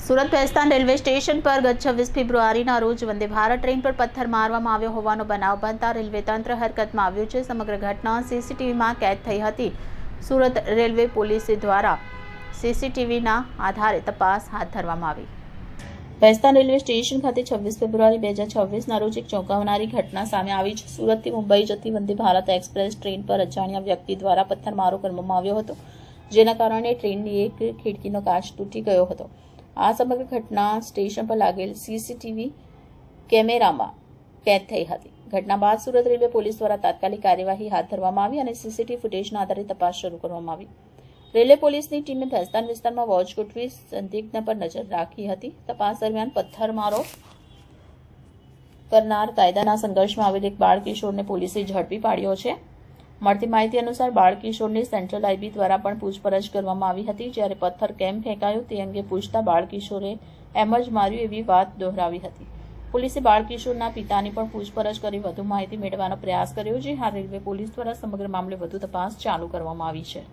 Surat Bhestan railway station પર ગત 26 ફેબ્રુઆરીના રોજ વંદે ભારત ટ્રેન પર પથ્થર મારવામાં આવ્યો હોવાનો બનાવ બનતા રેલવે તંત્ર હરકતમાં આવ્યું છે। સમગ્ર ઘટના સીસીટીવીમાં કેદ થઈ હતી। સુરત રેલવે પોલીસ દ્વારા સીસીટીવીના આધારે તપાસ હાથ ધરવામાં આવી। ભેસ્તાન રેલવે સ્ટેશન ખાતે 26 ફેબ્રુઆરી 2026ના રોજ એક ચોંકાવનારી ઘટના સામે આવી છે। સુરતથી મુંબઈ જતી વંદે ભારત એક્સપ્રેસ ટ્રેન પર અજાણ્યા વ્યક્તિ દ્વારા પથ્થરમારો કરવામાં આવ્યો હતો, જેના કારણે ટ્રેનની એક ખિડકીનો કાચ તૂટી ગયો હતો। આ સમગ્ર ઘટના સ્ટેશન પર લાગેલ સીસીટીવી કેમેરામાં કેદ થઈ હતી। ઘટના બાદ સુરત રેલવે પોલીસ દ્વારા તાત્કાલિક કાર્યવાહી હાથ ધરવામાં આવી અને સીસીટીવી ફૂટેજના આધારે તપાસ શરૂ કરવામાં આવી। રેલવે પોલીસની ટીમે ભેસ્તાન વિસ્તારમાં વોચ ગોઠવી સંદિગ્ધ પર નજર રાખી હતી। તપાસ દરમિયાન પથ્થરમારો કરનાર કાયદાના સંઘર્ષમાં આવેલ એક બાળ કિશોરને પોલીસે ઝડપી પાડ્યો છે। મળતી માહિતી અનુસાર બાળ કિશોરની સેન્ટ્રલ આઈબી દ્વારા પણ પૂછપરછ કરવામાં આવી હતી, જ્યારે પથ્થર કેમ ફેંકાયો તે અંગે પૂછતા બાળ કિશોરે એમ જ માર્યું એવી વાત દોહરાવી હતી। પોલીસે બાળ કિશોરના પિતાની પણ પૂછપરછ કરી વધુ માહિતી મેળવવાનો પ્રયાસ કર્યો છે। હાલ રેલવે પોલીસ દ્વારા સમગ્ર મામલે વધુ તપાસ ચાલુ કરવામાં આવી છે।